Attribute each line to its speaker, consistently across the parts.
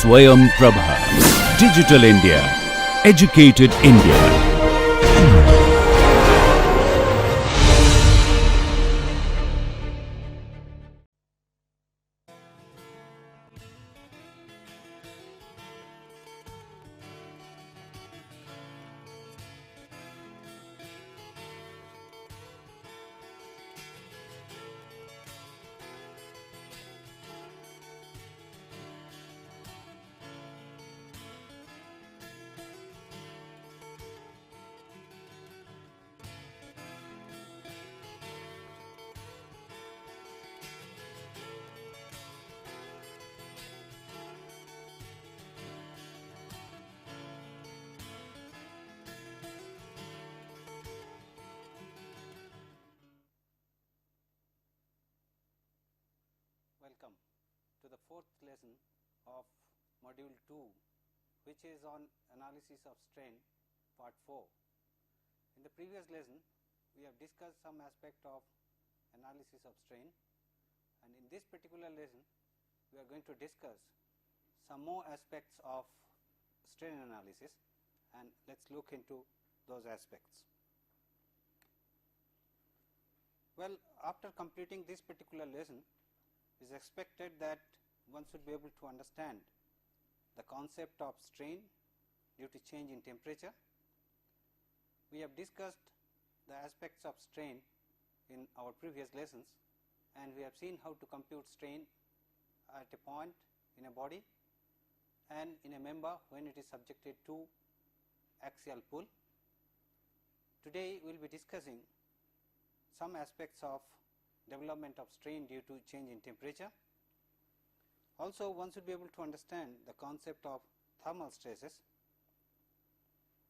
Speaker 1: Swayam Prabha. Digital India. Educated India.
Speaker 2: Welcome to the fourth lesson of module 2, which is on analysis of strain part 4. In the previous lesson, we have discussed some aspect of analysis of strain, and in this particular lesson, we are going to discuss some more aspects of strain analysis, and let us look into those aspects. Well, after completing this particular lesson, it is expected that one should be able to understand the concept of strain due to change in temperature. We have discussed the aspects of strain in our previous lessons, and we have seen how to compute strain at a point in a body and in a member when it is subjected to axial pull. Today we will be discussing some aspects of development of strain due to change in temperature. Also, one should be able to understand the concept of thermal stresses,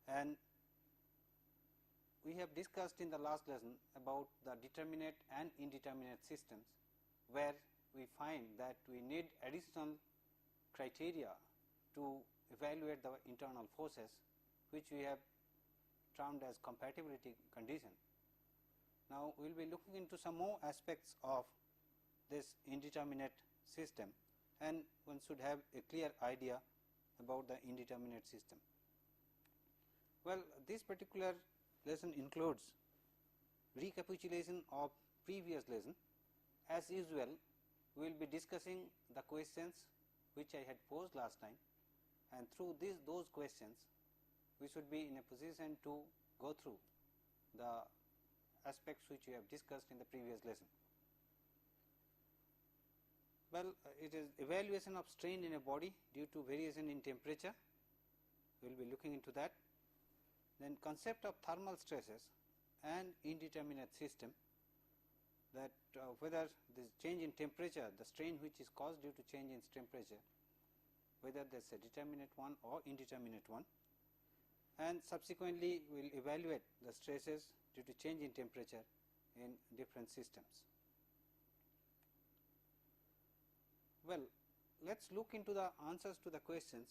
Speaker 2: and we have discussed in the last lesson about the determinate and indeterminate systems, where we find that we need additional criteria to evaluate the internal forces, which we have termed as compatibility condition. Now, we will be looking into some more aspects of this indeterminate system, and one should have a clear idea about the indeterminate system. Well, this particular lesson includes recapitulation of previous lesson. As usual, we will be discussing the questions which I had posed last time, and through those questions we should be in a position to go through the aspects which we have discussed in the previous lesson. Well, it is evaluation of strain in a body due to variation in temperature. We will be looking into that. Then concept of thermal stresses and indeterminate system, that whether this change in temperature, the strain which is caused due to change in temperature, whether there is a determinate one or indeterminate one, and subsequently we will evaluate the stresses due to change in temperature in different systems. Well, let us look into the answers to the questions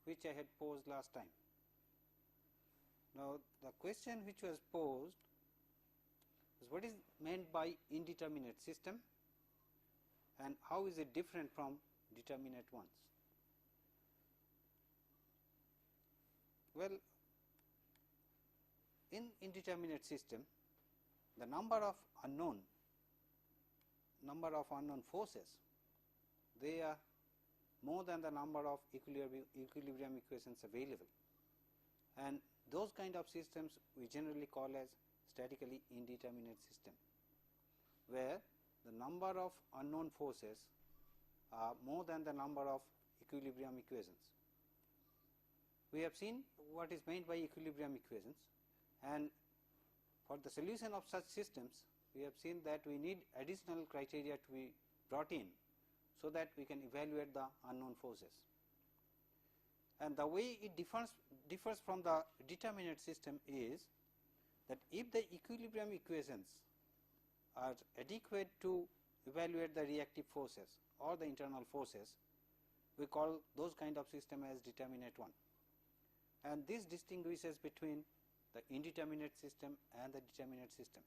Speaker 2: which I had posed last time. Now, the question which was posed is, what is meant by indeterminate system and how is it different from determinate ones? Well, in indeterminate system, the number of unknown forces, they are more than the number of equilibrium equations available, and those kind of systems we generally call as statically indeterminate system, where the number of unknown forces are more than the number of equilibrium equations. We have seen what is meant by equilibrium equations, and for the solution of such systems we have seen that we need additional criteria to be brought in, so that we can evaluate the unknown forces. And the way it differs from the determinate system is that if the equilibrium equations are adequate to evaluate the reactive forces or the internal forces, we call those kind of system as determinate one, and this distinguishes between the indeterminate system and the determinate system.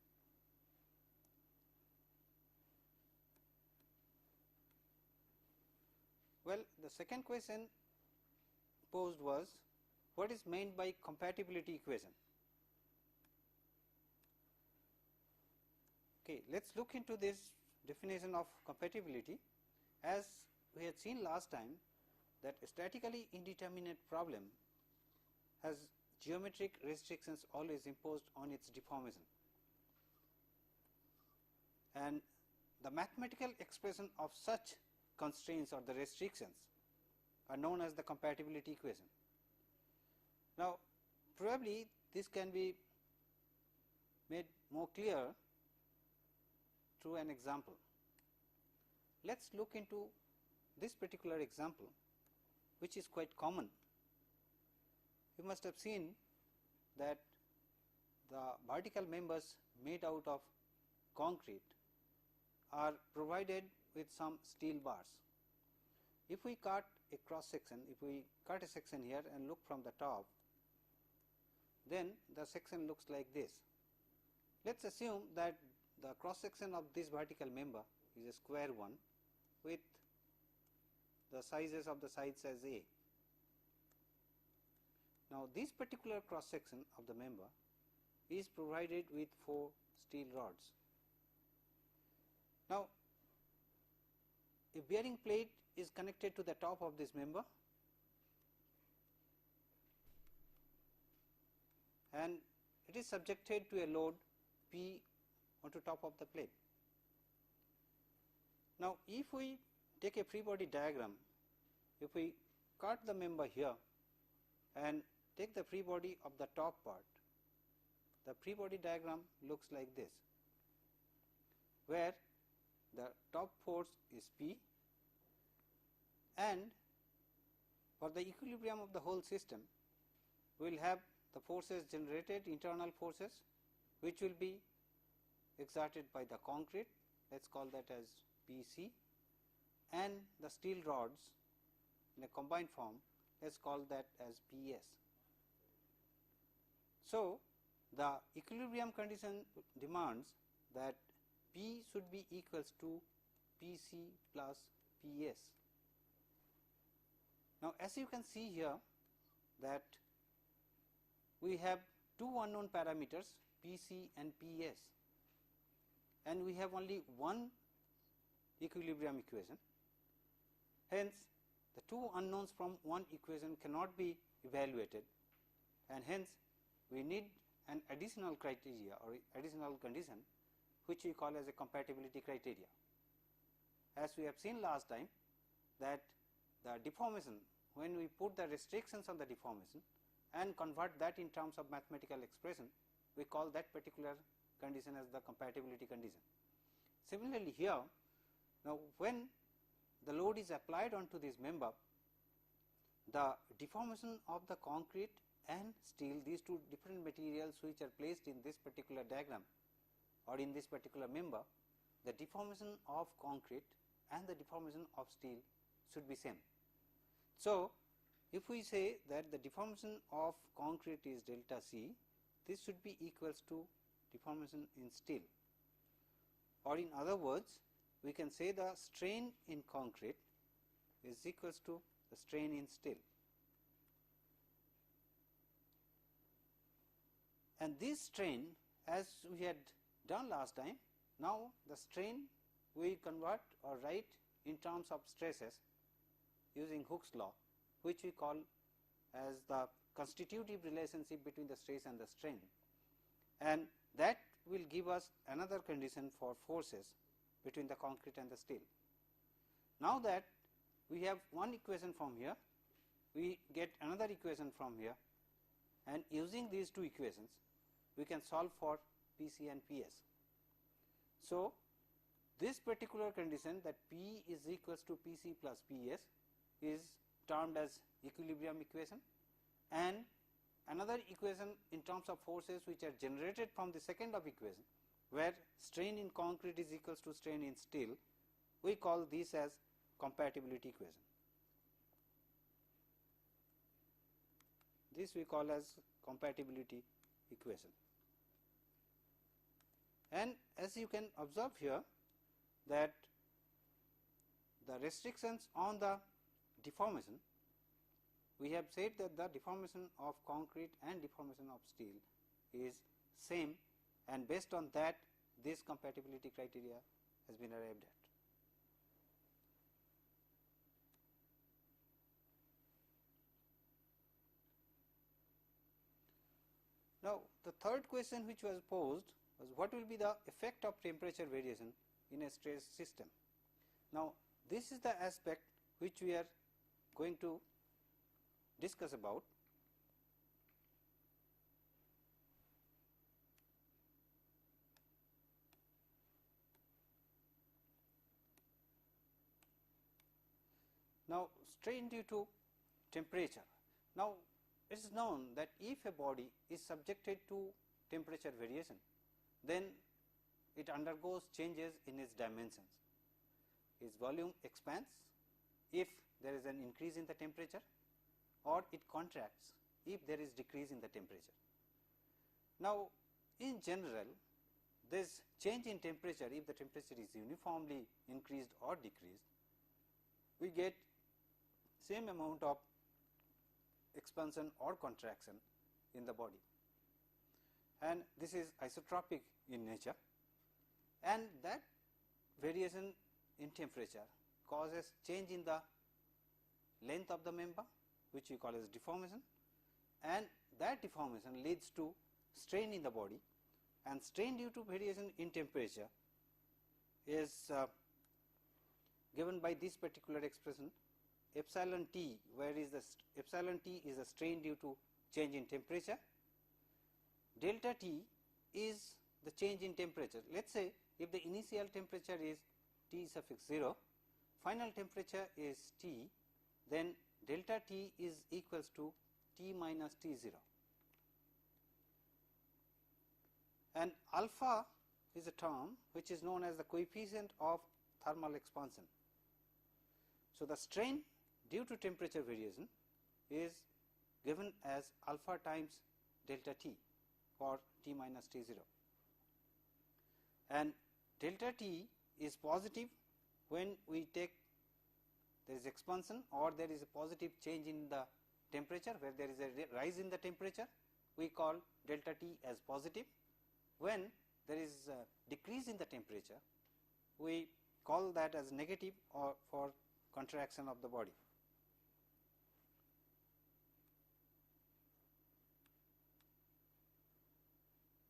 Speaker 2: Well, the second question posed was, what is meant by compatibility equation? Okay, let us look into this definition of compatibility. As we had seen last time, that a statically indeterminate problem has geometric restrictions always imposed on its deformation, and the mathematical expression of such constraints or the restrictions are known as the compatibility equation. Now, probably this can be made more clear through an example. Let us look into this particular example, which is quite common. You must have seen that the vertical members made out of concrete are provided with some steel bars. If we cut a cross section, if we cut a section here and look from the top, then the section looks like this. Let us assume that the cross section of this vertical member is a square one with the sizes of the sides as A. Now, this particular cross section of the member is provided with 4 steel rods. Now, a bearing plate is connected to the top of this member, and it is subjected to a load P onto top of the plate. Now, if we take a free body diagram, if we cut the member here and take the free body of the top part, the free body diagram looks like this, where the top force is P, and for the equilibrium of the whole system, we will have the forces generated, internal forces, which will be exerted by the concrete, let us call that as PC, and the steel rods in a combined form, let us call that as PS. So, the equilibrium condition demands that P should be equals to PC plus PS. Now, as you can see here that we have 2 unknown parameters PC and PS, and we have only one equilibrium equation. Hence, the 2 unknowns from one equation cannot be evaluated, and hence we need an additional criteria or additional condition, which we call as a compatibility criteria. As we have seen last time, that the deformation, when we put the restrictions on the deformation and convert that in terms of mathematical expression, we call that particular condition as the compatibility condition. Similarly here, now when the load is applied onto this member, the deformation of the concrete and steel, these two different materials which are placed in this particular diagram or in this particular member, the deformation of concrete and the deformation of steel should be same. So, if we say that the deformation of concrete is delta C, this should be equals to deformation in steel, or in other words, we can say the strain in concrete is equals to the strain in steel. And this strain, as we had done last time, now the strain we convert or write in terms of stresses using Hooke's law, which we call as the constitutive relationship between the stress and the strain, and that will give us another condition for forces between the concrete and the steel. Now that we have one equation from here, we get another equation from here, and using these two equations we can solve for PC and PS. So, this particular condition, that P is equals to PC plus PS, is termed as equilibrium equation, and another equation in terms of forces which are generated from the second of equation, where strain in concrete is equals to strain in steel, we call this as compatibility equation. This we call as compatibility equation. And as you can observe here, that the restrictions on the deformation, we have said that the deformation of concrete and deformation of steel is same, and based on that this compatibility criteria has been arrived at. Now, the third question which was posed was what will be the effect of temperature variation in a stress system. Now, this is the aspect which we are going to discuss about. Now, strain due to temperature. Now, it is known that if a body is subjected to temperature variation, then it undergoes changes in its dimensions. Its volume expands if there is an increase in the temperature, or it contracts if there is decrease in the temperature. Now, in general, this change in temperature, if the temperature is uniformly increased or decreased, we get same amount of expansion or contraction in the body, and this is isotropic in nature, and that variation in temperature causes change in the length of the member, which we call as deformation, and that deformation leads to strain in the body, and strain due to variation in temperature is given by this particular expression epsilon t, where is the epsilon t is the strain due to change in temperature, delta t is the change in temperature. Let us say if the initial temperature is T suffix 0, final temperature is T, then delta T is equals to T minus T0, and alpha is a term which is known as the coefficient of thermal expansion. So, the strain due to temperature variation is given as alpha times delta T for T minus T0, and delta T is positive when we take there is expansion or there is a positive change in the temperature, where there is a rise in the temperature, we call delta T as positive. When there is a decrease in the temperature, we call that as negative or for contraction of the body.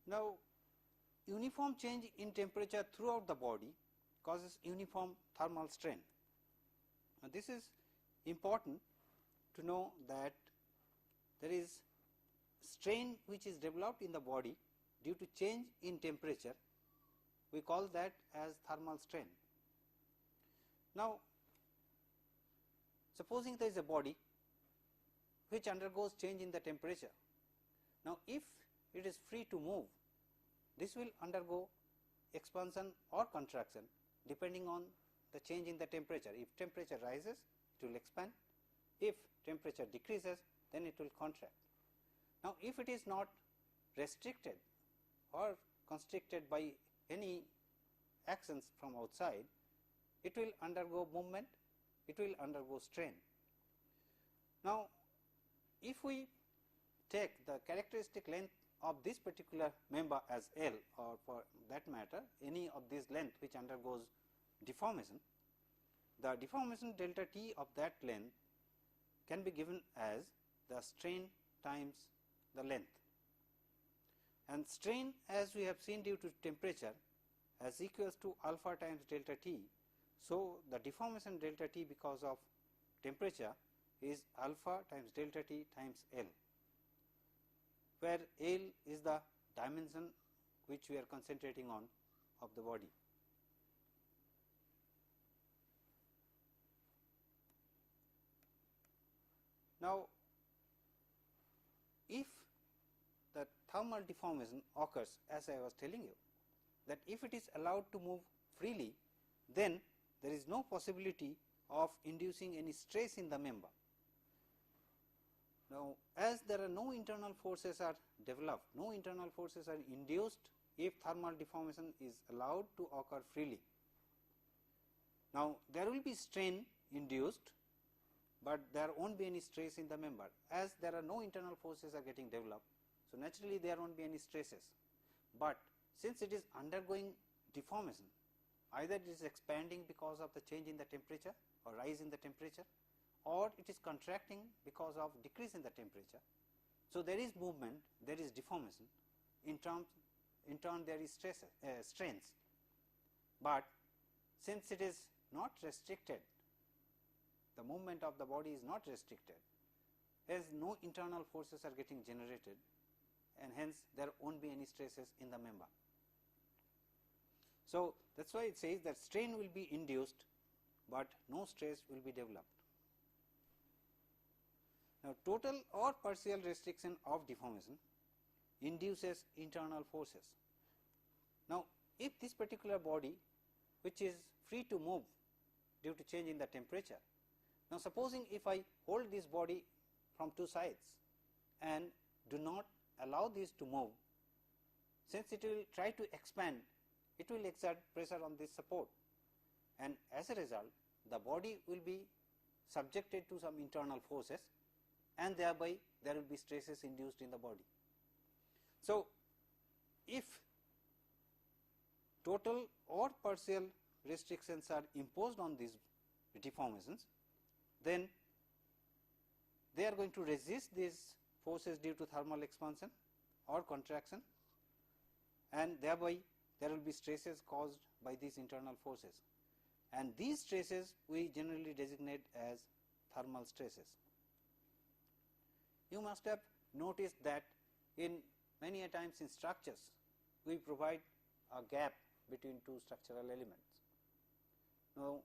Speaker 2: Now, uniform change in temperature throughout the body causes uniform thermal strain. Now, this is important to know that there is strain which is developed in the body due to change in temperature. We call that as thermal strain. Now, supposing there is a body which undergoes change in the temperature. Now, if it is free to move, this will undergo expansion or contraction depending on the change in the temperature. If temperature rises, it will expand. If temperature decreases, then it will contract. Now, if it is not restricted or constricted by any actions from outside, it will undergo movement, it will undergo strain. Now, if we take the characteristic length of this particular member as L, or for that matter any of this length which undergoes deformation, the deformation delta T of that length can be given as the strain times the length, and strain, as we have seen, due to temperature as equals to alpha times delta T. So, the deformation delta T because of temperature is alpha times delta T times L, where L is the dimension which we are concentrating on of the body. Now, if the thermal deformation occurs, as I was telling you, that if it is allowed to move freely, then there is no possibility of inducing any stress in the member. Now, as there are no internal forces are developed, no internal forces are induced if thermal deformation is allowed to occur freely. Now, there will be strain induced but there won't be any stress in the member, as there are no internal forces are getting developed. So, naturally there won't be any stresses, but since it is undergoing deformation, either it is expanding because of the change in the temperature or rise in the temperature, or it is contracting because of decrease in the temperature. So, there is movement, there is deformation, in turn there is strains, but since it is not restricted, the movement of the body is not restricted, as no internal forces are getting generated, and hence there won't be any stresses in the member. So, that is why it says that strain will be induced, but no stress will be developed. Now, total or partial restriction of deformation induces internal forces. Now, if this particular body, which is free to move due to change in the temperature, now supposing if I hold this body from two sides and do not allow this to move, since it will try to expand, it will exert pressure on this support, and as a result the body will be subjected to some internal forces, and thereby there will be stresses induced in the body. So, if total or partial restrictions are imposed on these deformations, then they are going to resist these forces due to thermal expansion or contraction, and thereby there will be stresses caused by these internal forces, and these stresses we generally designate as thermal stresses. You must have noticed that in many a times in structures we provide a gap between two structural elements. Now,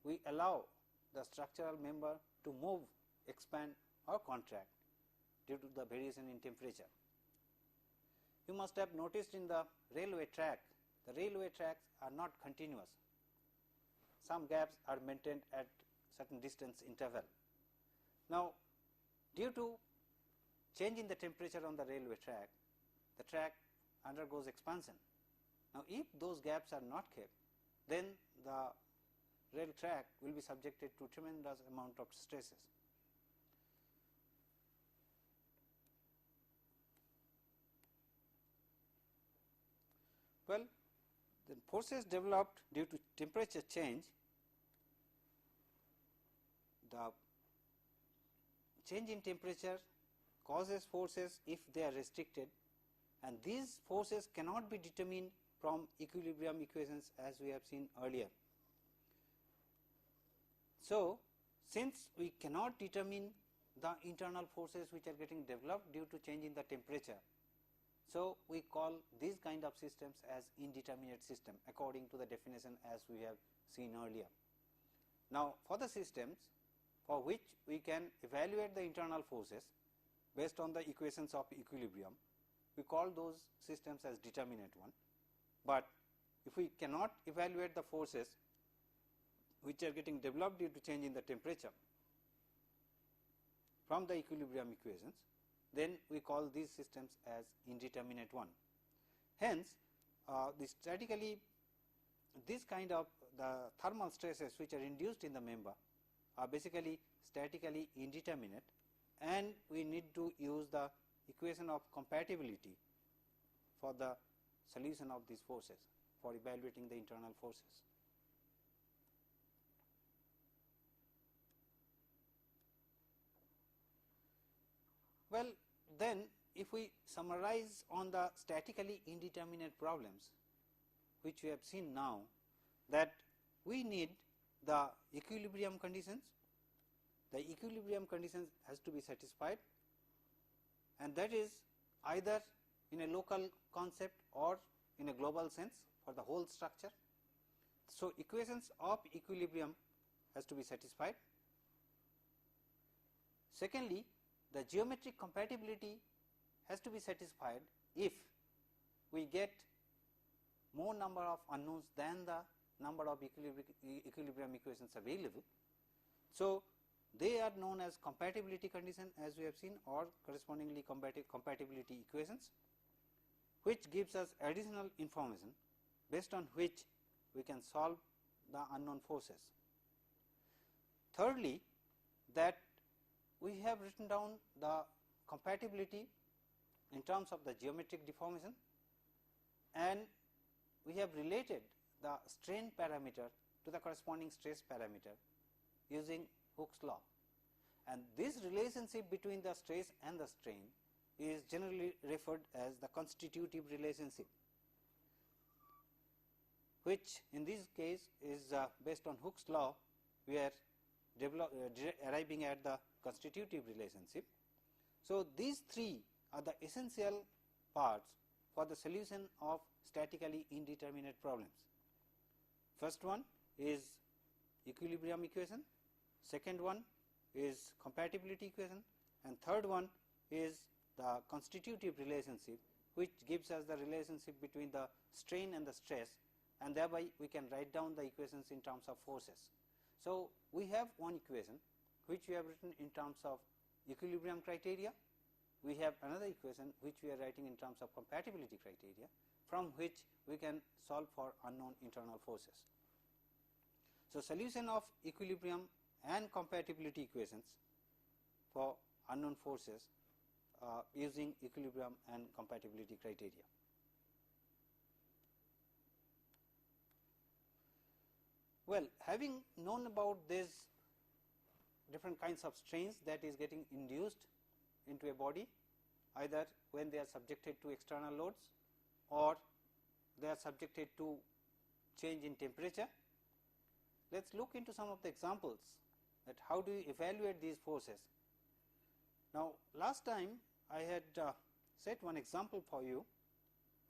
Speaker 2: we allow the structural member to move, expand or contract due to the variation in temperature. You must have noticed in the railway tracks are not continuous. Some gaps are maintained at certain distance interval. Now, due to change in the temperature on the railway track, the track undergoes expansion. Now, if those gaps are not kept, then the rail track will be subjected to tremendous amount of stresses. Well, the forces developed due to temperature change, the change in temperature causes forces if they are restricted, and these forces cannot be determined from equilibrium equations as we have seen earlier. So, since we cannot determine the internal forces which are getting developed due to change in the temperature, so we call these kind of systems as indeterminate system according to the definition as we have seen earlier. Now, for the systems for which we can evaluate the internal forces based on the equations of equilibrium, we call those systems as determinate one. But if we cannot evaluate the forces which are getting developed due to change in the temperature from the equilibrium equations, then we call these systems as indeterminate one. Hence, this kind of the thermal stresses which are induced in the member are basically statically indeterminate, and we need to use the equation of compatibility for the solution of these forces for evaluating the internal forces. Well, then if we summarize on the statically indeterminate problems which we have seen now, that we need the equilibrium conditions. The equilibrium conditions has to be satisfied, and that is either in a local concept or in a global sense for the whole structure. So, equations of equilibrium has to be satisfied. Secondly, the geometric compatibility has to be satisfied if we get more number of unknowns than the number of equilibrium equations available. So, they are known as compatibility condition as we have seen, or correspondingly compatibility equations, which gives us additional information based on which we can solve the unknown forces. Thirdly, that we have written down the compatibility in terms of the geometric deformation, and we have related the strain parameter to the corresponding stress parameter using Hooke's law, and this relationship between the stress and the strain is generally referred as the constitutive relationship, which in this case is based on Hooke's law. We are arriving at the constitutive relationship. So, these three are the essential parts for the solution of statically indeterminate problems. First one is equilibrium equation, second one is compatibility equation, and third one is the constitutive relationship, which gives us the relationship between the strain and the stress, and thereby we can write down the equations in terms of forces. So, we have one equation which we have written in terms of equilibrium criteria. We have another equation which we are writing in terms of compatibility criteria, from which we can solve for unknown internal forces. So, solution of equilibrium and compatibility equations for unknown forces using equilibrium and compatibility criteria. Well, having known about these different kinds of strains that is getting induced into a body, either when they are subjected to external loads or they are subjected to change in temperature, let us look into some of the examples that how do you evaluate these forces. Now, last time I had set one example for you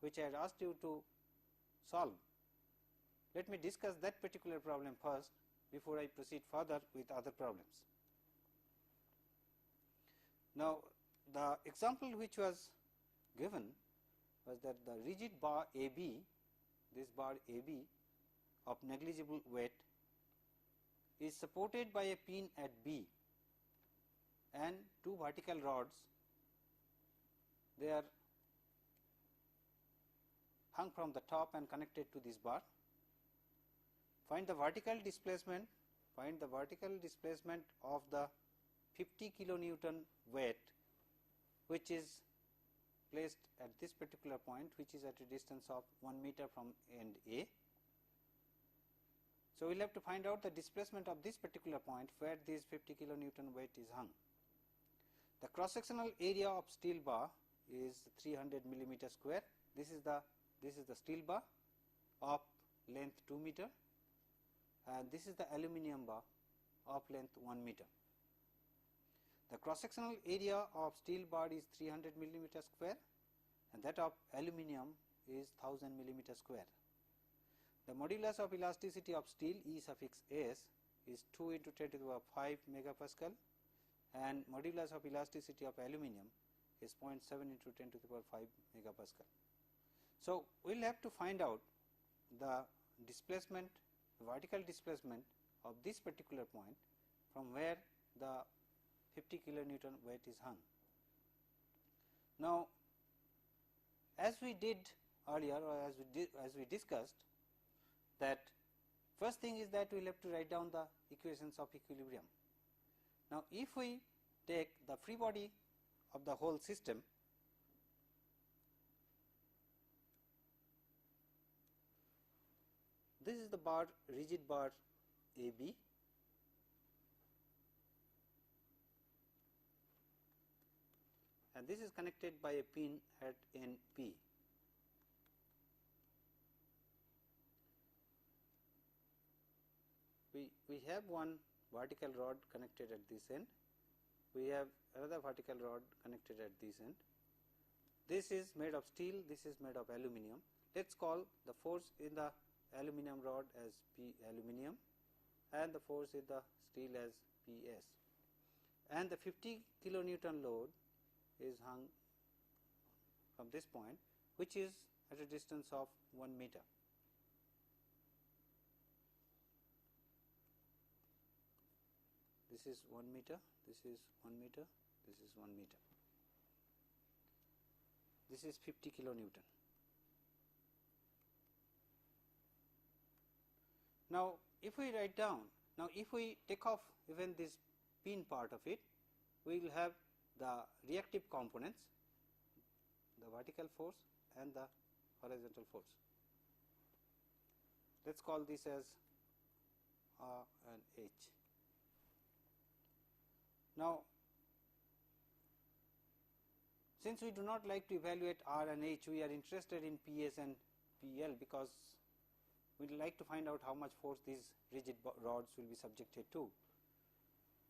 Speaker 2: which I had asked you to solve. Let me discuss that particular problem first before I proceed further with other problems. Now, the example which was given was that the rigid bar AB, this bar AB of negligible weight is supported by a pin at B and two vertical rods, they are hung from the top and connected to this bar. Find the vertical displacement, of the 50 kilonewton weight which is placed at this particular point, which is at a distance of 1 meter from end A. So, we will have to find out the displacement of this particular point where this 50 kilonewton weight is hung. The cross sectional area of steel bar is 300 millimeter square. This is the steel bar of length 2 meter, and this is the aluminum bar of length 1 meter. The cross sectional area of steel bar is 300 millimeter square and that of aluminum is 1000 millimeter square. The modulus of elasticity of steel E suffix s is 2 into 10 to the power 5 megapascal, and modulus of elasticity of aluminum is 0.7 into 10 to the power 5 megapascal. So, we will have to find out the displacement, vertical displacement of this particular point from where the 50 kilonewton weight is hung. Now, as we did earlier, or as we discussed, that first thing is that we will have to write down the equations of equilibrium. Now, if we take the free body of the whole system, this is the bar, rigid bar AB, and this is connected by a pin at NP. We have one vertical rod connected at this end, we have another vertical rod connected at this end. This is made of steel, this is made of aluminum. Let us call the force in the aluminum rod as P aluminum and the force in the steel as PS, and the 50 kilonewton load is hung from this point, which is at a distance of 1 meter. This is 1 meter, this is 1 meter, this is 1 meter. This is 50 kilonewton. Now, if we write down, now if we take off even this pin part of it, we will have the reactive components, the vertical force and the horizontal force. Let us call this as R and H. Now, since we do not like to evaluate R and H, we are interested in PS and PL, because we would like to find out how much force these rigid rods will be subjected to.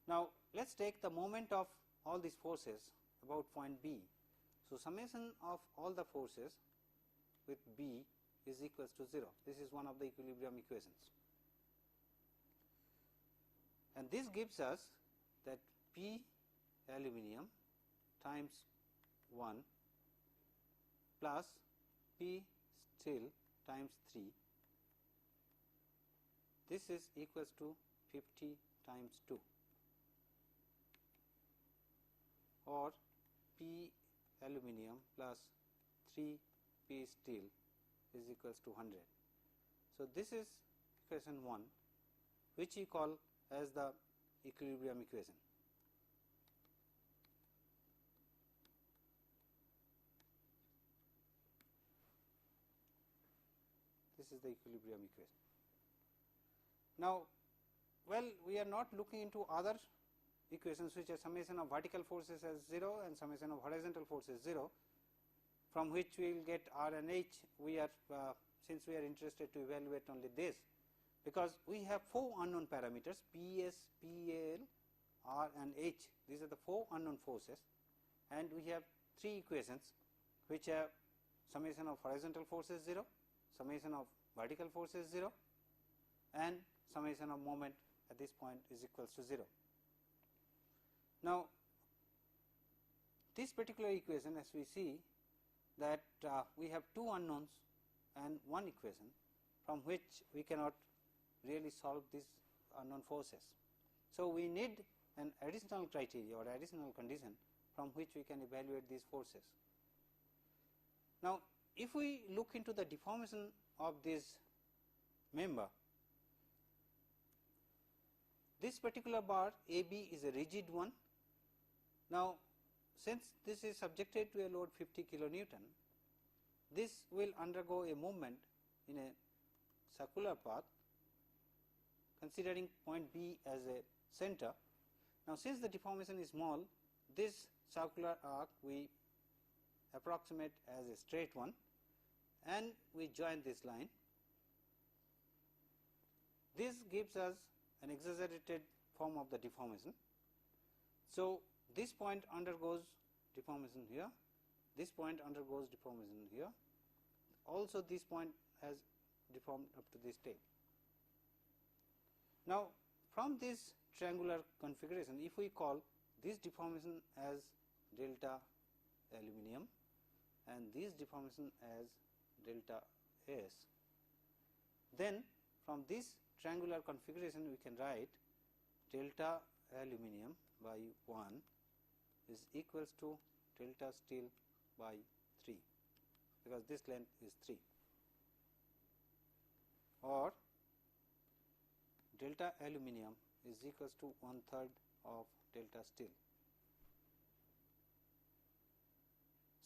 Speaker 2: Now, let us take the moment of all these forces about point B. So, summation of all the forces with B is equals to 0. This is one of the equilibrium equations, and this gives us that P aluminum times 1 plus P steel times 3, this is equals to 50 times 2, or P aluminum plus 3 P steel is equals to 100. So, this is equation 1, which we call as the equilibrium equation. This is the equilibrium equation. Now, well, we are not looking into other equations which are summation of vertical forces as 0 and summation of horizontal forces 0, from which we will get R and H. We are since we are interested to evaluate only this, because we have 4 unknown parameters PS, PL, R and H. These are the 4 unknown forces, and we have 3 equations which are summation of horizontal forces 0, summation of vertical forces 0, and summation of moment at this point is equals to 0. Now, this particular equation, as we see that we have 2 unknowns and 1 equation from which we cannot really solve these unknown forces. So, we need an additional criteria or additional condition from which we can evaluate these forces. Now, if we look into the deformation of this member, this particular bar AB is a rigid one. Now, since this is subjected to a load 50 kilonewton, this will undergo a movement in a circular path, considering point B as a center. Now, since the deformation is small, this circular arc we approximate as a straight one, and we join this line. This gives us an exaggerated form of the deformation. So, this point undergoes deformation here, this point undergoes deformation here, also this point has deformed up to this tape. Now, from this triangular configuration, if we call this deformation as delta aluminum and this deformation as delta S, then from this triangular configuration we can write delta aluminum by 1 is equals to delta steel by 3, because this length is 3, or delta aluminum is equals to 1/3 of delta steel.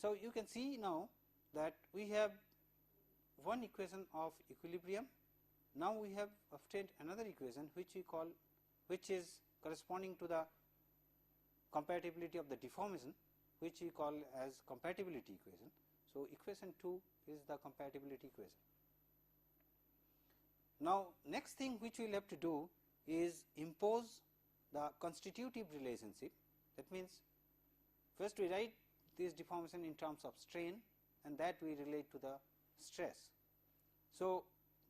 Speaker 2: So, you can see now that we have one equation of equilibrium. Now, we have obtained another equation which we call, which is corresponding to the compatibility of the deformation, which we call as compatibility equation. So, equation 2 is the compatibility equation. Now, next thing which we will have to do is impose the constitutive relationship. That means, first we write this deformation in terms of strain, and that we relate to the stress. So,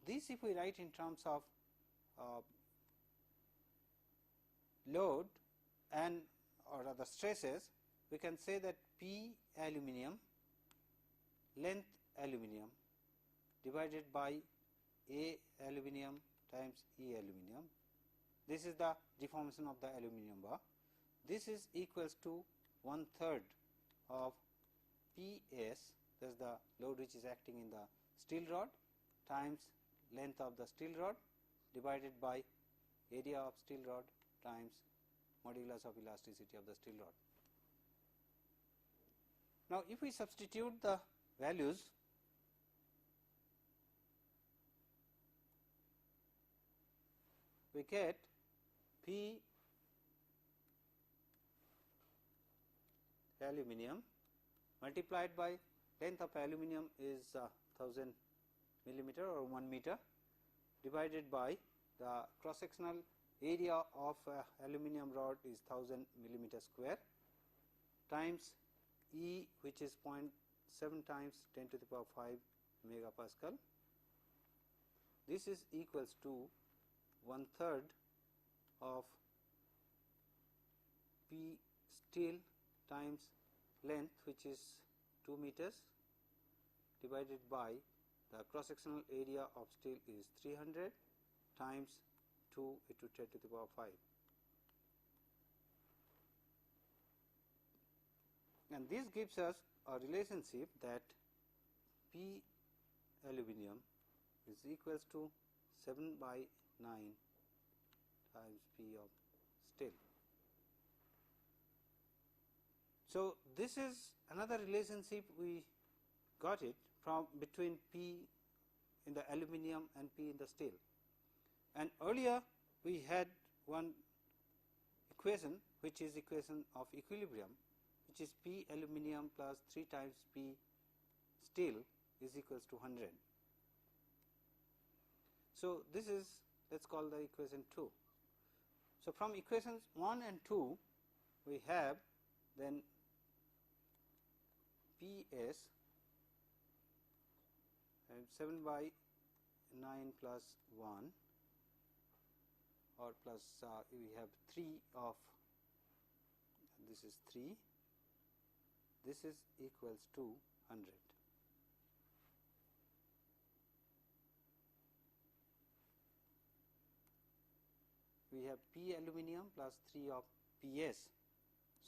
Speaker 2: this if we write in terms of load and or rather stresses, we can say that P aluminum length aluminum divided by A aluminum times E aluminum. This is the deformation of the aluminum bar. This is equals to 1/3 of PS, that is the load which is acting in the steel rod, times length of the steel rod divided by area of steel rod times modulus of elasticity of the steel rod. Now, if we substitute the values, we get P aluminum multiplied by length of aluminum is 1000 millimeter or 1 meter divided by the cross sectional area of aluminum rod is 1000 millimeter square times E, which is 0.7 times 10 to the power 5 megapascal. This is equals to 1/3 of P steel times length, which is 2 meters, divided by the cross sectional area of steel is 300 times 2 into 10 to the power 5. And this gives us a relationship that P aluminum is equals to 7/9 times P of steel. So, this is another relationship we got it from between P in the aluminum and P in the steel. And earlier we had one equation which is equation of equilibrium, which is P aluminum plus 3 times P steel is equals to 100. So, this is, let us call the equation 2. So, from equations 1 and 2 we have then Ps and 7/9 plus 1 or plus we have 3 of, this is 3, this is equals to 100. We have P aluminum plus 3 of Ps.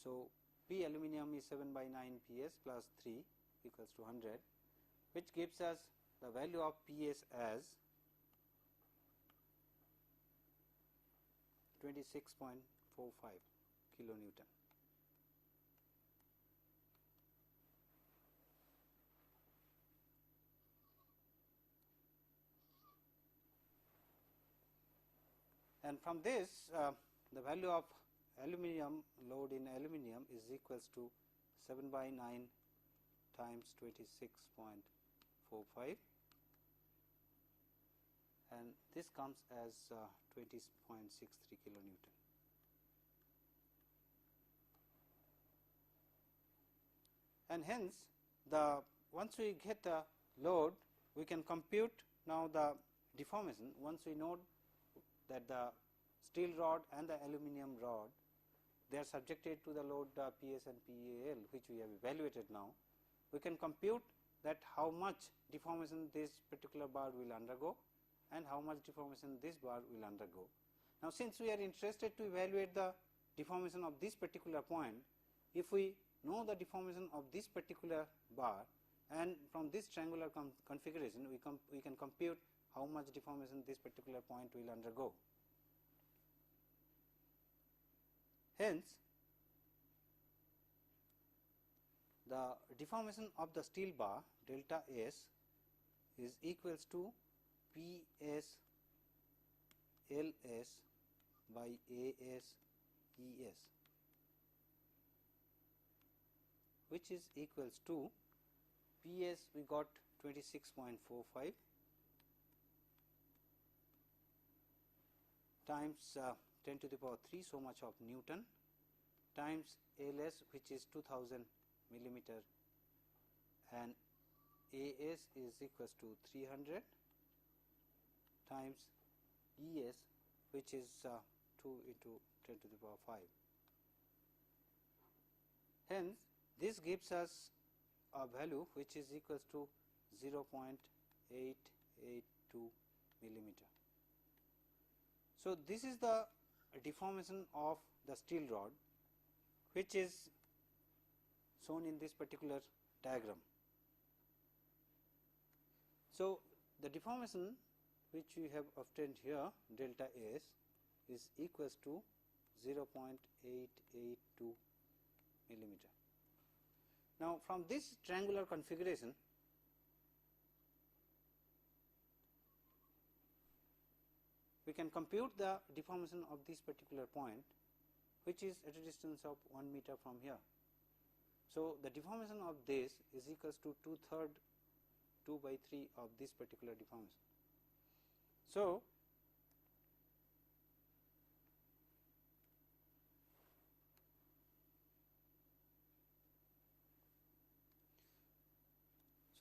Speaker 2: So, P aluminum is 7/9 Ps plus 3 equals to 100, which gives us the value of Ps as 26.45 kilonewton. And from this the value of aluminum load in aluminum is equals to 7/9 times 26.45, and this comes as 20.63 kilonewton. And hence the once we get the load, we can compute now the deformation. Once we know that the steel rod and the aluminum rod, they are subjected to the load Ps and PAL, which we have evaluated now, we can compute that how much deformation this particular bar will undergo and how much deformation this bar will undergo. Now, since we are interested to evaluate the deformation of this particular point, if we know the deformation of this particular bar and from this triangular configuration we can compute how much deformation this particular point will undergo. Hence, the deformation of the steel bar delta S is equals to Ps Ls by As Es, which is equals to Ps we got 26.45 times 10 to the power 3 so much of Newton times Ls, which is 2000 millimeter, and As is equals to 300 times Es, which is 2 into 10 to the power 5. Hence, this gives us a value which is equals to 0.882 millimeter. So, this is the deformation of the steel rod, which is shown in this particular diagram. So, the deformation which we have obtained here delta S is equals to 0.882 millimeter. Now, from this triangular configuration, we can compute the deformation of this particular point, which is at a distance of 1 meter from here. So, the deformation of this is equals to 2/3 2/3 of this particular deformation. So,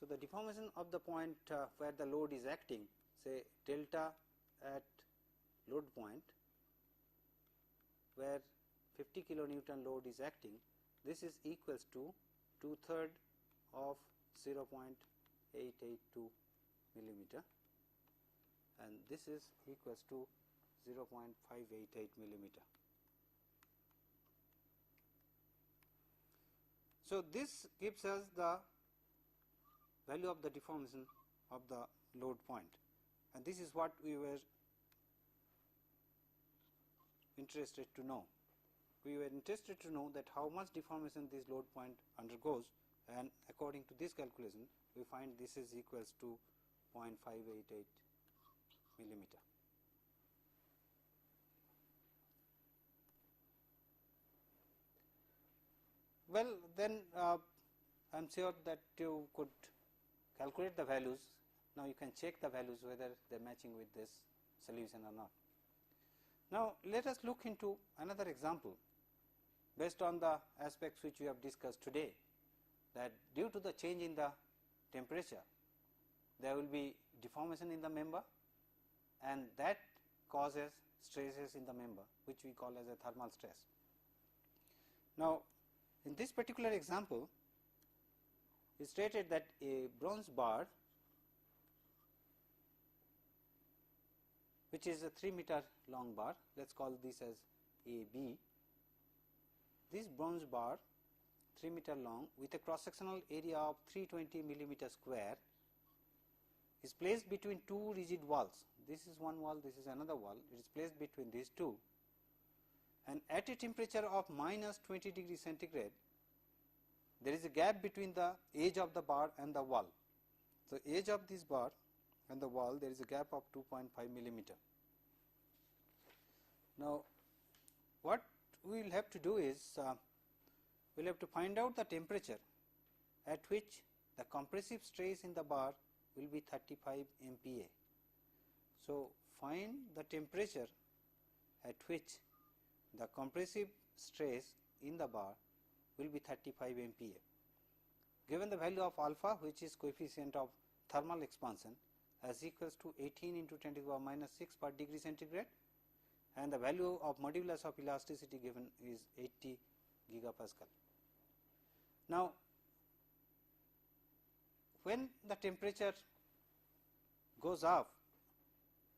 Speaker 2: the deformation of the point where the load is acting, say delta at load point where 50 kilonewton load is acting, this is equals to 2/3 of 0.882 millimeter, and this is equals to 0.588 millimeter. So, this gives us the value of the deformation of the load point, and this is what we were interested to know. We were interested to know that how much deformation this load point undergoes, and according to this calculation we find this is equals to 0.588 millimeter. Well, then I am sure that you could calculate the values. Now, you can check the values whether they are matching with this solution or not. Now, let us look into another example based on the aspects which we have discussed today, that due to the change in the temperature, there will be deformation in the member, and that causes stresses in the member, which we call as a thermal stress. Now, in this particular example, it is stated that a bronze bar, which is a 3 meter long bar, let us call this as AB. This bronze bar 3 meter long with a cross sectional area of 320 millimeter square is placed between two rigid walls. This is one wall, this is another wall. It is placed between these two, and at a temperature of minus 20 degrees centigrade, there is a gap between the edge of the bar and the wall. So, edge of this bar and the wall, there is a gap of 2.5 millimeter. Now, what we will have to do is, we will have to find out the temperature at which the compressive stress in the bar will be 35 MPa. So, find the temperature at which the compressive stress in the bar will be 35 MPa. Given the value of alpha, which is coefficient of thermal expansion, as equals to 18 into 10 to the power minus 6 per degree centigrade, and the value of modulus of elasticity given is 80 gigapascal. Now, when the temperature goes up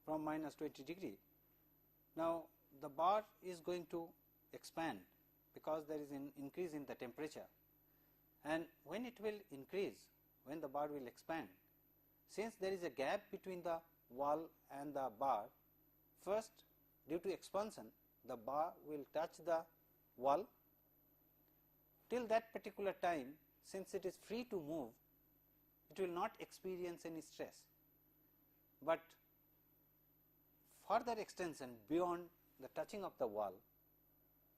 Speaker 2: from minus 20 degree, now the bar is going to expand because there is an increase in the temperature, and when it will increase, when the bar will expand, since there is a gap between the wall and the bar, first due to expansion the bar will touch the wall. Till that particular time, since it is free to move, it will not experience any stress, but further extension beyond the touching of the wall,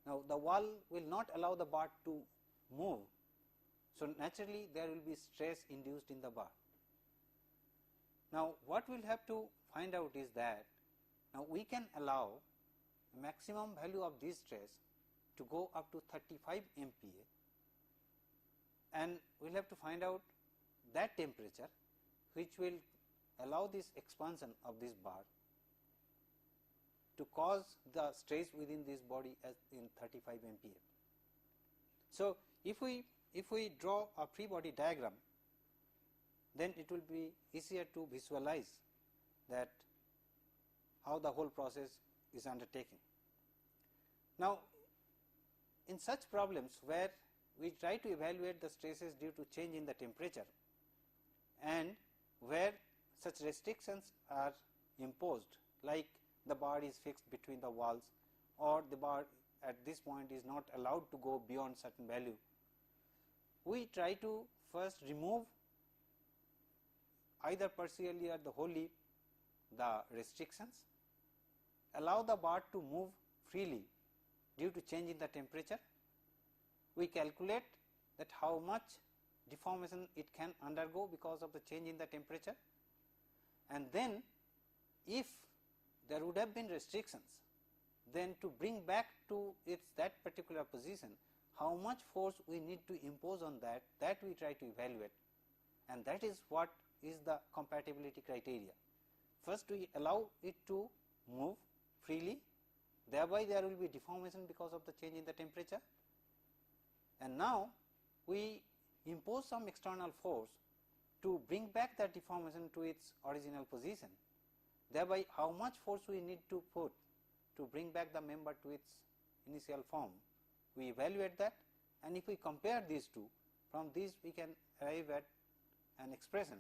Speaker 2: now the wall will not allow the bar to move. So, naturally there will be stress induced in the bar. Now, what we will have to find out is that now we can allow maximum value of this stress to go up to 35 MPa, and we will have to find out that temperature which will allow this expansion of this bar to cause the stress within this body as in 35 MPa. So, if we draw a free body diagram, then it will be easier to visualize that how the whole process is undertaken. Now, in such problems where we try to evaluate the stresses due to change in the temperature, and where such restrictions are imposed, like the bar is fixed between the walls, or the bar at this point is not allowed to go beyond certain value, we try to first remove either partially or the wholly the restrictions, allow the bar to move freely due to change in the temperature. We calculate that how much deformation it can undergo because of the change in the temperature, and then if there would have been restrictions, then to bring back to its that particular position, how much force we need to impose on that we try to evaluate, and that is what is the compatibility criteria. First we allow it to move freely, thereby there will be deformation because of the change in the temperature, and now we impose some external force to bring back that deformation to its original position, thereby how much force we need to put to bring back the member to its initial form. We evaluate that, and if we compare these two, from these we can arrive at an expression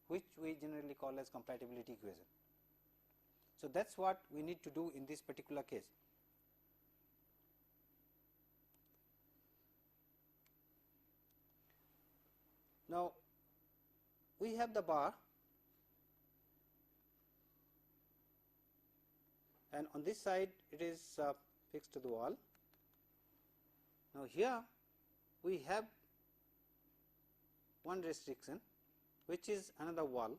Speaker 2: which we generally call as compatibility equation. So that is what we need to do in this particular case. Now we have the bar, and on this side it is fixed to the wall. Now here we have one restriction which is another wall,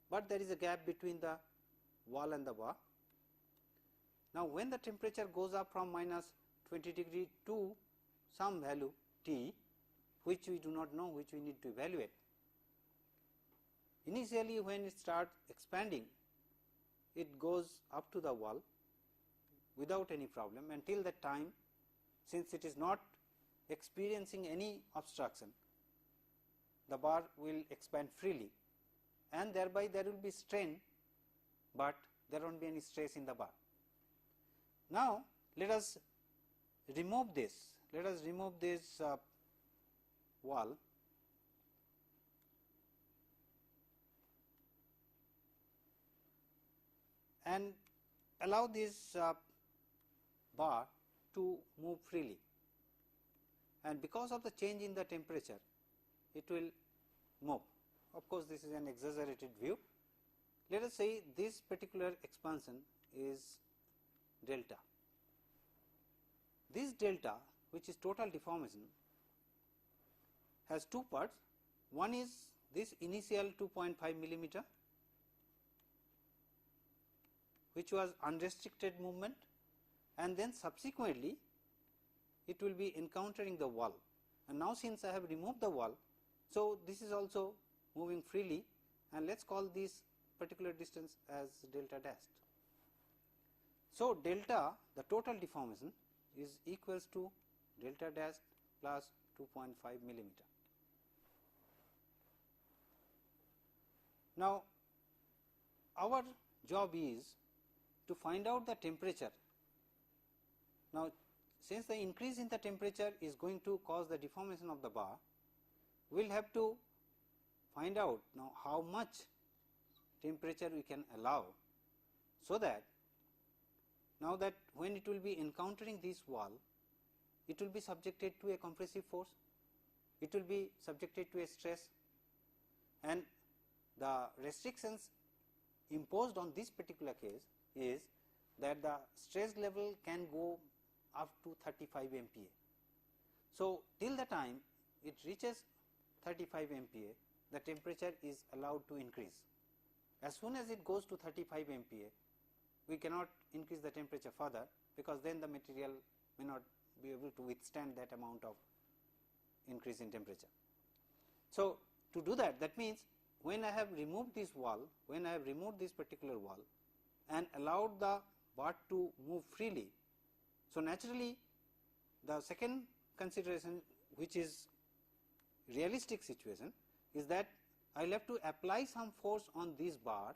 Speaker 2: but there is a gap between the wall and the bar. Now when the temperature goes up from minus 20 degree to some value T, which we do not know, which we need to evaluate, initially when it starts expanding, it goes up to the wall without any problem until that time, since it is not experiencing any obstruction, the bar will expand freely, and thereby there will be strain, but there will not be any stress in the bar. Now let us remove this, wall, and allow this bar to move freely, and because of the change in the temperature it will move. Of course, this is an exaggerated view. Let us say this particular expansion is delta. This delta, which is total deformation, has two parts. One is this initial 2.5 millimeter, which was unrestricted movement, and then subsequently it will be encountering the wall, and now since I have removed the wall, so this is also moving freely, and let us call this particular distance as delta dashed. So delta, the total deformation, is equals to delta dash plus 2.5 millimeter. Now our job is to find out the temperature. Now since the increase in the temperature is going to cause the deformation of the bar, we will have to find out now how much temperature we can allow, so that now that when it will be encountering this wall, it will be subjected to a compressive force, it will be subjected to a stress, and the restrictions imposed on this particular case is that the stress level can go up to 35 MPa. So till the time it reaches 35 MPa, the temperature is allowed to increase. As soon as it goes to 35 MPa, we cannot increase the temperature further, because then the material may not be able to withstand that amount of increase in temperature. So to do that, that means when I have removed this wall, when I have removed this particular wall and allowed the bar to move freely, so naturally the second consideration, which is realistic situation, is that I will have to apply some force on this bar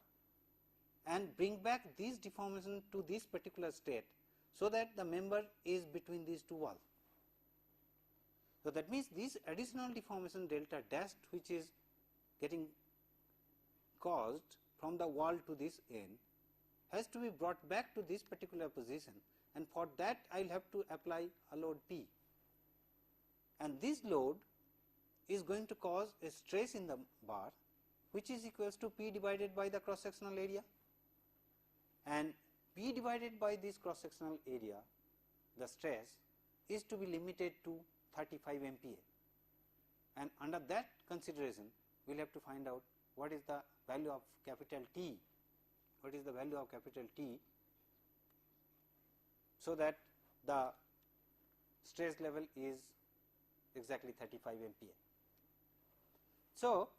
Speaker 2: and bring back this deformation to this particular state, so that the member is between these two walls. So that means this additional deformation delta dashed, which is getting caused from the wall to this end, has to be brought back to this particular position, and for that I will have to apply a load P, and this load is going to cause a stress in the bar which is equals to P divided by the cross sectional area, and P divided by this cross sectional area, the stress is to be limited to 35 MPa, and under that consideration we will have to find out what is the value of capital T, so that the stress level is exactly 35 MPa. So,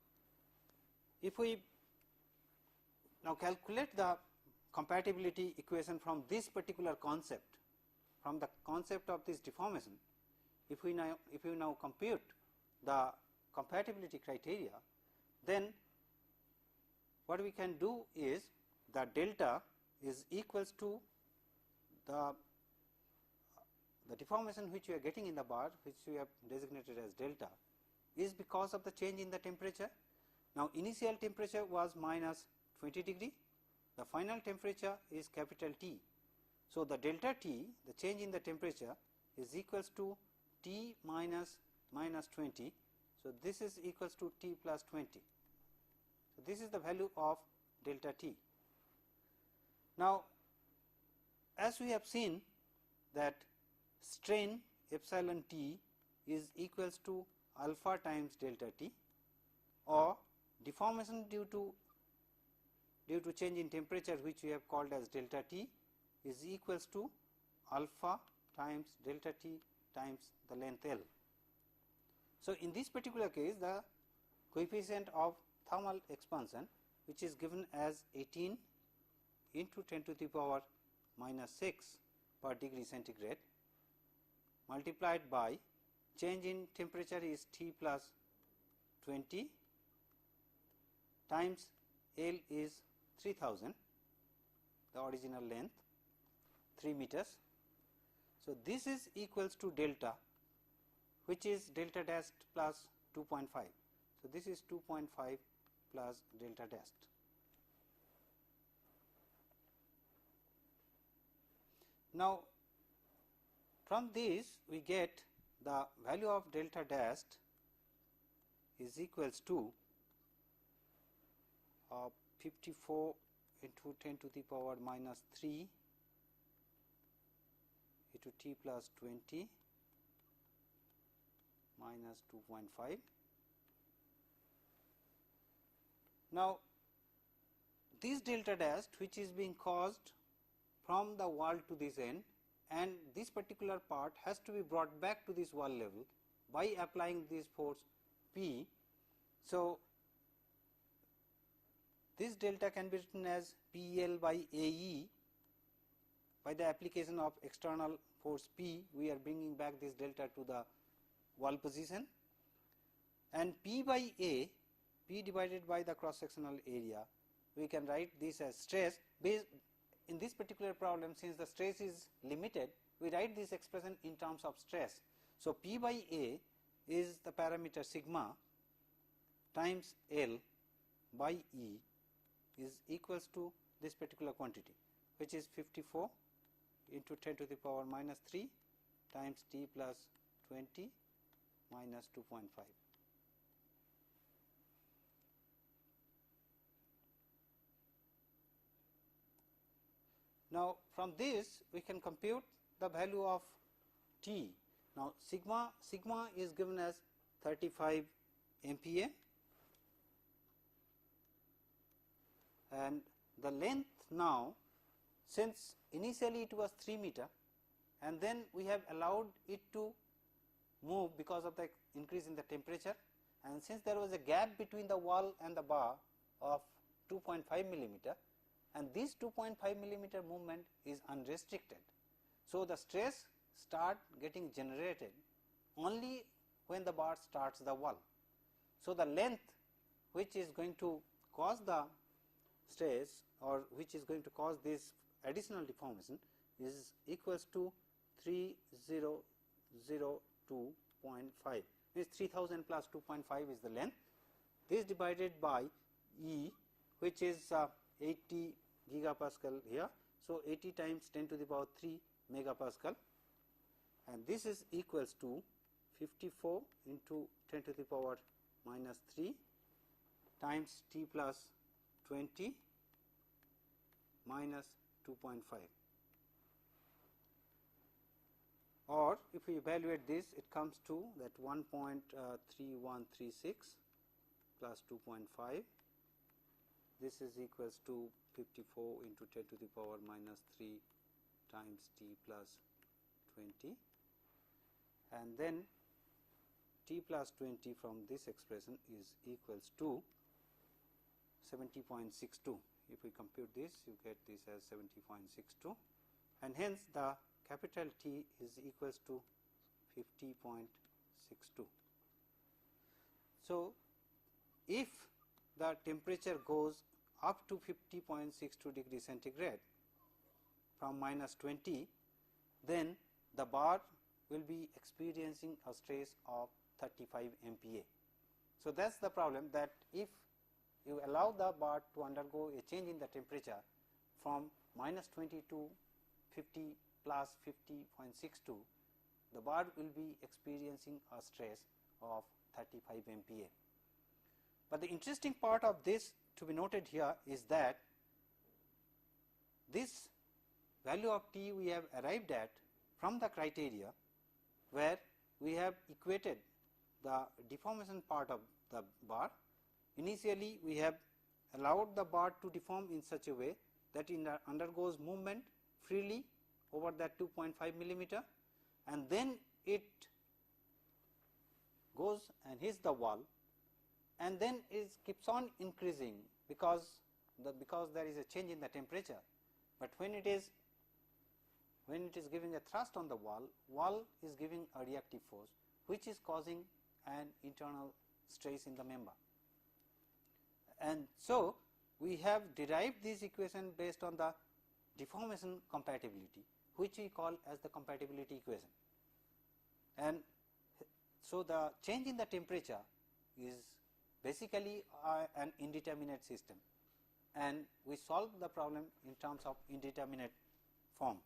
Speaker 2: if we now calculate the compatibility equation from this particular concept, from the concept of this deformation, if we now compute the compatibility criteria, then what we can do is the delta is equals to the deformation which we are getting in the bar, which we have designated as delta, is because of the change in the temperature. Now, initial temperature was minus 20 degree, the final temperature is capital T. So, the delta T, the change in the temperature, is equals to T minus 20. So, this is equals to T plus 20. So, this is the value of delta T. Now, as we have seen that strain epsilon T is equals to alpha times delta T, or deformation due to change in temperature, which we have called as delta T, is equals to alpha times delta T times the length L. So, in this particular case, the coefficient of thermal expansion, which is given as 18 into 10 to the power minus 6 per degree centigrade, multiplied by change in temperature is T plus 20 times L is 3000, the original length 3 meters. So, this is equals to delta, which is delta dash plus 2.5. So, this is 2.5 plus delta dash. Now, from this we get the value of delta dash is equals to 54 into 10 to the power minus 3 into T plus 20 minus 2.5. Now, this delta dash, which is being caused from the wall to this end, and this particular part has to be brought back to this wall level by applying this force P. So, this delta can be written as PL by AE. By the application of external force P, we are bringing back this delta to the wall position, and P by A, P divided by the cross sectional area, we can write this as stress. Based in this particular problem, since the stress is limited, we write this expression in terms of stress. So, P by A is the parameter sigma times L by E is equals to this particular quantity, which is 54 into 10 to the power minus 3 times T plus 20 minus 2.5. Now, from this we can compute the value of T. Now, sigma is given as 35 MPa, and the length now, since initially it was 3 meter and then we have allowed it to move because of the increase in the temperature, and since there was a gap between the wall and the bar of 2.5 millimeter, and this 2.5 millimeter movement is unrestricted. So, the stress start getting generated only when the bar starts the wall. So, the length which is going to cause the stress, or which is going to cause this additional deformation, is equals to 3002.5, means 3000 plus 2.5 is the length. This divided by E, which is 80 gigapascal here. So, 80 times 10 to the power 3 megapascal, and this is equals to 54 into 10 to the power minus 3 times T plus 20 minus 2.5, or if we evaluate this, it comes to that 1.3136 plus 2.5. This is equals to 54 into 10 to the power minus 3 times T plus 20, and then T plus 20 from this expression is equals to 70.62. If we compute this, you get this as 70.62, and hence the capital T is equals to 50.62. So, if the temperature goes up to 50.62 degree centigrade from minus 20, then the bar will be experiencing a stress of 35 MPa. So, that is the problem, that if you allow the bar to undergo a change in the temperature from minus 20 to 50 plus 50.62, the bar will be experiencing a stress of 35 MPa. But the interesting part of this to be noted here is that this value of T we have arrived at from the criteria where we have equated the deformation part of the bar. Initially, we have allowed the bar to deform in such a way that it undergoes movement freely over that 2.5 millimeter, and then it goes and hits the wall, and then it keeps on increasing because there is a change in the temperature. But when it is giving a thrust on the wall is giving a reactive force, which is causing an internal stress in the member. And so, we have derived this equation based on the deformation compatibility, which we call as the compatibility equation. And so, the change in the temperature is basically an indeterminate system, and we solve the problem in terms of indeterminate form.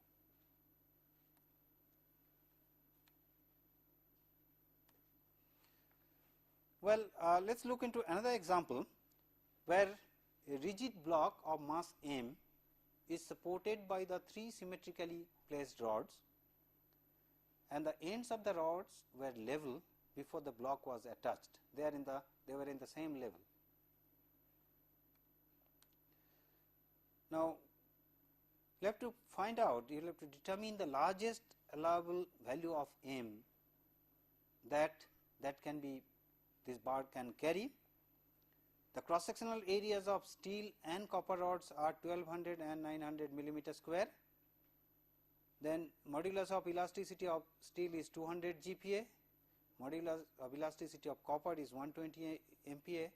Speaker 2: Well, let us look into another example where a rigid block of mass m is supported by the 3 symmetrically placed rods, and the ends of the rods were level before the block was attached. They were in the same level. Now, you have to find out, you will have to determine the largest allowable value of m that can be this bar can carry. The cross sectional areas of steel and copper rods are 1200 and 900 millimeter square. Then modulus of elasticity of steel is 200 GPa, modulus of elasticity of copper is 120 MPa,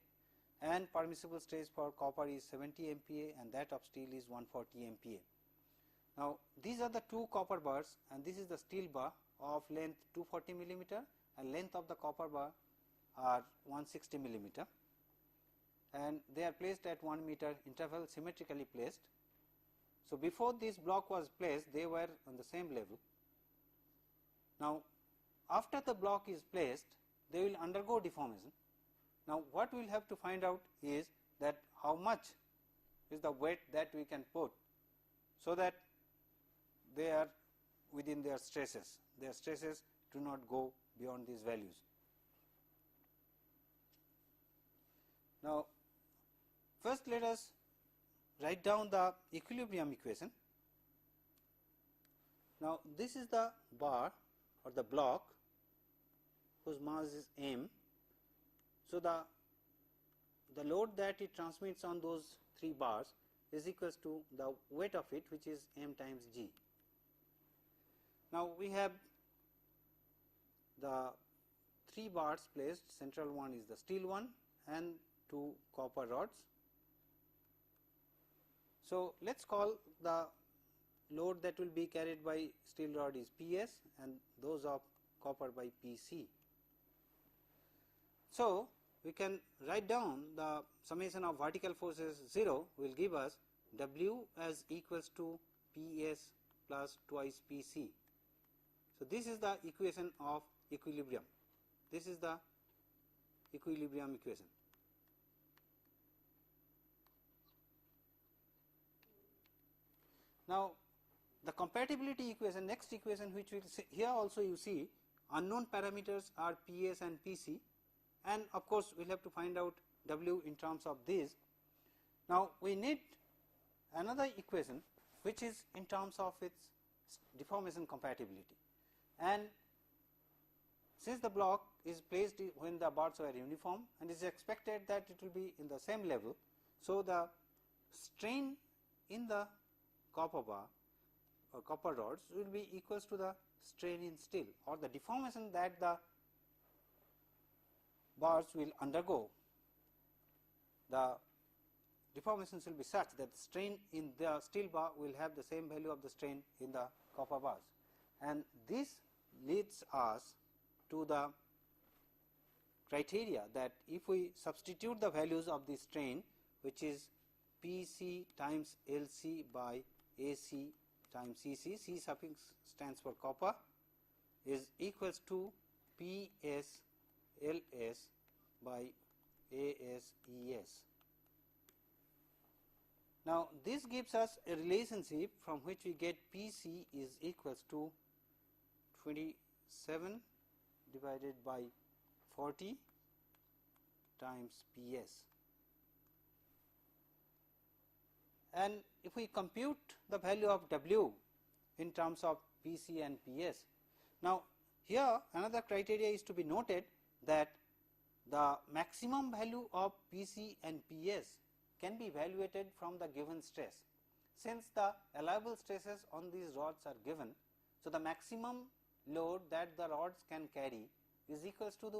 Speaker 2: and permissible stress for copper is 70 MPa and that of steel is 140 MPa. Now, these are the two copper bars, and this is the steel bar of length 240 millimeter and length of the copper bar are 160 millimeter, and they are placed at 1 meter interval, symmetrically placed. So, before this block was placed, they were on the same level. Now, after the block is placed, they will undergo deformation. Now, what we will have to find out is that how much is the weight that we can put, so that they are within their stresses do not go beyond these values. Now, first let us write down the equilibrium equation. Now, this is the bar or the block whose mass is m. So, the load that it transmits on those 3 bars is equals to the weight of it, which is m times g. Now, we have the 3 bars placed, central one is the steel one and 2 copper rods. So, let us call the load that will be carried by steel rod is Ps and those of copper by Pc. So, we can write down the summation of vertical forces 0 will give us W as equals to Ps plus twice Pc. So, this is the equation of equilibrium. This is the equilibrium equation. Now, the compatibility equation, next equation which we will see here, also you see unknown parameters are Ps and Pc, and of course, we will have to find out W in terms of these. Now, we need another equation which is in terms of its deformation compatibility, and since the block is placed when the bars are uniform and it is expected that it will be in the same level. So, the strain in the copper bar or copper rods will be equals to the strain in steel, or the deformation that the bars will undergo. The deformations will be such that the strain in the steel bar will have the same value of the strain in the copper bars, and this leads us to the criteria that if we substitute the values of the strain, which is Pc times Lc by Ac times Cc, C suffix stands for copper, is equals to Ps Ls by As Es. Now, this gives us a relationship from which we get Pc is equals to 27 divided by 40 times Ps, and if we compute the value of W in terms of Pc and Ps. Now, here another criteria is to be noted that the maximum value of Pc and Ps can be evaluated from the given stress. Since the allowable stresses on these rods are given, so the maximum load that the rods can carry is equals to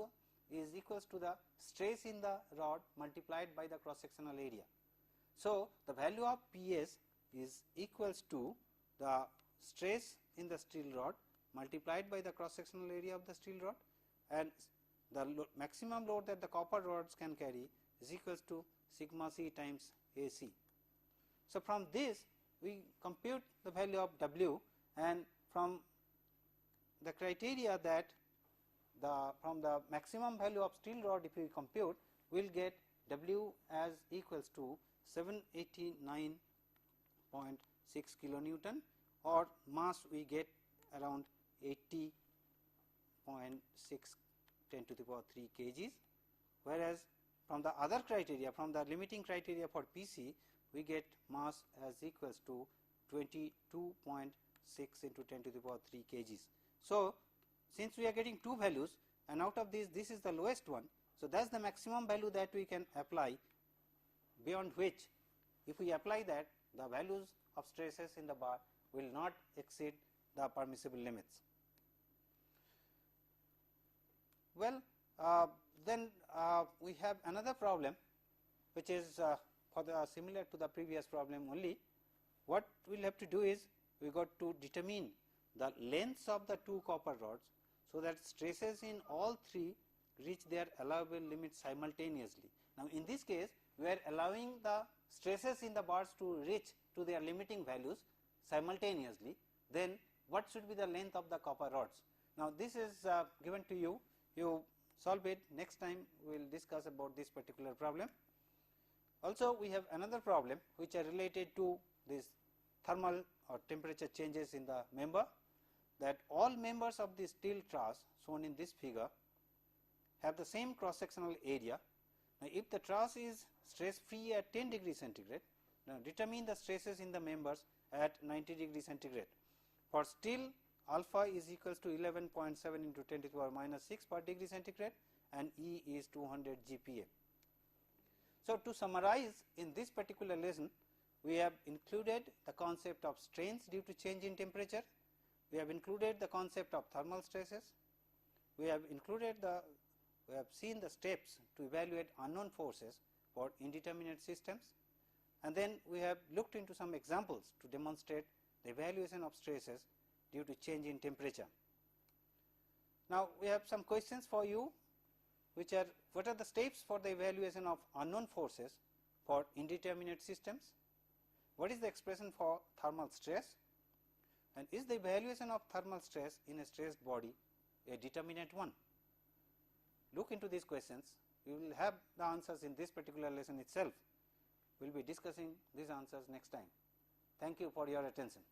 Speaker 2: the stress in the rod multiplied by the cross sectional area. So, the value of Ps is equals to the stress in the steel rod multiplied by the cross sectional area of the steel rod, and the maximum load that the copper rods can carry is equals to sigma c times Ac. So, from this we compute the value of W, and from the criteria that from the maximum value of steel rod, if we compute, we will get W as equals to 789.6 kilonewton, or mass we get around 80.6 10 to the power 3 kgs, whereas from the other criteria, from the limiting criteria for Pc, we get mass as equals to 22.6 into 10 to the power 3 kgs. So, since we are getting two values, and out of this is the lowest one, so that is the maximum value that we can apply, beyond which if we apply that, the values of stresses in the bar will not exceed the permissible limits. Well, then we have another problem which is similar to the previous problem only. What we will have to do is we got to determine the lengths of the two copper rods, so that stresses in all three reach their allowable limits simultaneously. Now, in this case we are allowing the stresses in the bars to reach to their limiting values simultaneously, then what should be the length of the copper rods? Now, this is given to you, you solve it. Next time we will discuss about this particular problem. Also, we have another problem which are related to this thermal or temperature changes in the member, that all members of the steel truss shown in this figure have the same cross sectional area. Now, if the truss is stress free at 10 degree centigrade, now determine the stresses in the members at 90 degree centigrade. For steel, alpha is equals to 11.7 into 10 to the power minus 6 per degree centigrade, and E is 200 GPa. So, to summarize, in this particular lesson, we have included the concept of strains due to change in temperature, we have included the concept of thermal stresses, we have seen the steps to evaluate unknown forces for indeterminate systems, and then we have looked into some examples to demonstrate the evaluation of stresses due to change in temperature. Now, we have some questions for you, which are: what are the steps for the evaluation of unknown forces for indeterminate systems? What is the expression for thermal stress? and is the evaluation of thermal stress in a stressed body a determinate one? Look into these questions. You will have the answers in this particular lesson itself. We will be discussing these answers next time. Thank you for your attention.